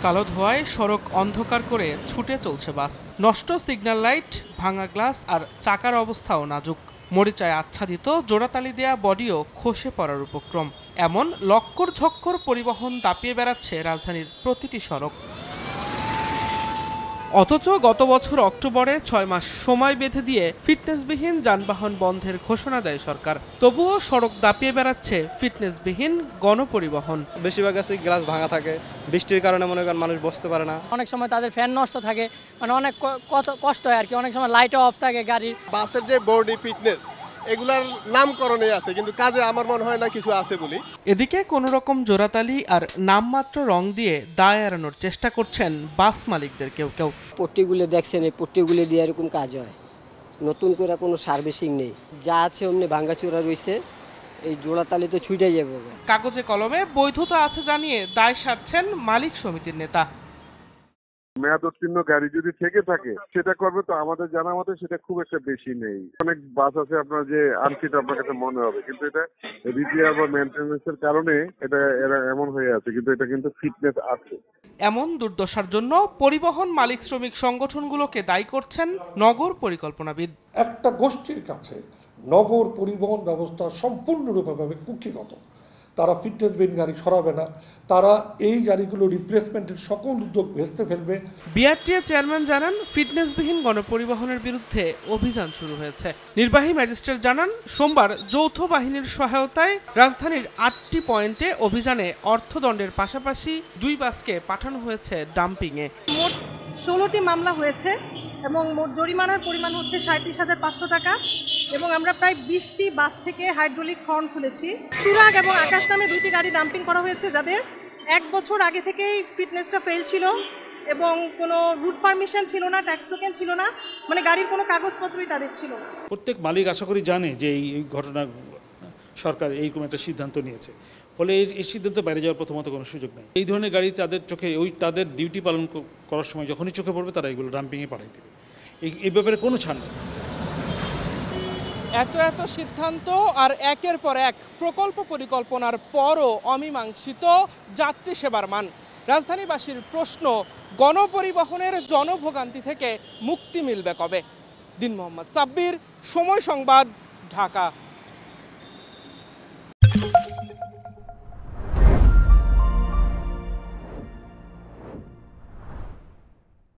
কালো ধোঁয়ায় সড়ক অন্ধকার করে ছুটে চলছে বাস। নষ্ট সিগন্যাল লাইট, ভাঙা গ্লাস আর চাকার অবস্থাও নাজুক। মরিচায় আচ্ছাদিত জোড়াতালি দেয়া বডিও খসে পড়ার উপক্রম। এমন লক্কর ঝক্কর পরিবহন দাপিয়ে বেড়াচ্ছে রাজধানীর প্রতিটি সড়ক। অথচ গত বছর অক্টোবরে ৬ মাস সময় বেঁধে দিয়ে ফিটনেসবিহীন যানবাহন বন্ধের ঘোষণা দেয় সরকার। তবুও সড়ক দাপিয়ে বেড়াচ্ছে ফিটনেসবিহীন গণপরিবহন। বেশিরভাগ আছে গ্লাস ভাঙা থাকে, বৃষ্টির কারণে মনে করেন মানুষ বসতে পারে না। অনেক সময় তাদের ফ্যান নষ্ট থাকে, মানে অনেক কষ্ট হয় আর কি। অনেক সময় লাইটও অফ থাকে গাড়ির। বাসের যে বডি ফিটনেস এগুলার নামকরণে আছে, কিন্তু কাজে আমার মনে হয় না কিছু আছে বলি। এদিকে কোনো রকম জোড়াতালি আর নামমাত্র রং দিয়ে দায় এড়ানোর চেষ্টা করছেন বাস মালিকদের কেউ কেউ। পট্টিগুলো দেখছেন, এই পট্টিগুলো দিয়ে এরকম কাজ হয়, নতুন করে কোনো সার্ভিসিং নেই, যা আছে অমনি ভাঙ্গাচোরা রয়েছে। এই জোড়াতালি তো ছুটে যাবে। কাগজে কলমে বৈধতা আছে জানিয়ে দায় সারছেন মালিক সমিতির নেতা। মেয়াদোত্তীর্ণ গাড়ি যদি থেকে থাকে সেটা করবে, তো আমাদের জানা মতে সেটা খুব একটা বেশি নেই। অনেক বাস আছে আপনার যে আনফিট আপনার কাছে মনে হবে, কিন্তু এটা রিপেয়ার বা মেনটেন্যান্সের কারণে এরা এমন হয়ে আছে, কিন্তু এটা কিন্তু ফিটনেস আছে। এমন দুর্দশার জন্য পরিবহন মালিক শ্রমিক সংগঠনগুলোকে দায়ী করছেন নগর পরিকল্পনাবিদ। একটা গোষ্ঠীর কাছে নগর পরিবহন ব্যবস্থা সম্পূর্ণরূপে কুক্ষিগত। তারা ফিটনেসবিহীন গাড়ি সরাবে না, তারা এই গাড়িগুলো রিপ্লেসমেন্টের সকল উদ্যোগ ভেস্তে ফেলবে। বিআরটিএ চেয়ারম্যান জানান, ফিটনেসবিহীন গণপরিবহনের বিরুদ্ধে অভিযান শুরু হয়েছে। নির্বাহী ম্যাজিস্ট্রেট জানান, সোমবার যৌথ বাহিনীর সহায়তায় রাজধানীর ৮টি পয়েন্টে অভিযানে অর্থদণ্ডের পাশাপাশি ২ বাসকে পাঠানো হয়েছে ডাম্পিংয়ে। মোট ১৬টি মামলা হয়েছে এবং মোট জরিমানার পরিমাণ হচ্ছে ৩৭,৫০০ টাকা এবং আমরা প্রায় ২০টি বাস থেকে হাইড্রোলিক হর্ন খুলেছি। তুরাগ এবং আকাশ নামে ২টি গাড়ি ডাম্পিং করা হয়েছে, যাদের ১ বছর আগে থেকেই ফিটনেসটা ফেল ছিল এবং কোনো রুট পারমিশন ছিল না, ট্যাক্স টোকেন ছিল না, মানে গাড়ির কোনো কাগজপত্রই তাদের ছিল। প্রত্যেক মালিক আশা করি জানে যে এই ঘটনা সরকার এইরকম একটা সিদ্ধান্ত নিয়েছে, ফলে এই সিদ্ধান্ত বাইরে যাওয়ার প্রথমত কোনো সুযোগ নেই। এই ধরনের গাড়ি তাদের চোখে তাদের ডিউটি পালন করার সময় যখনই চোখে পড়বে তারা এগুলো ডাম্পিংয়ে পাঠিয়ে দেবে। এই ব্যাপারে কোনো ছাড় নেই। এত সিদ্ধান্ত আর একের পর এক প্রকল্প পরিকল্পনার পরও অমীমাংসিত যাত্রী সেবার মান। রাজধানীবাসীর প্রশ্ন, গণপরিবহনের জনভোগান্তি থেকে মুক্তি মিলবে কবে? দিন মোহাম্মদ সাব্বির, সময় সংবাদ, ঢাকা।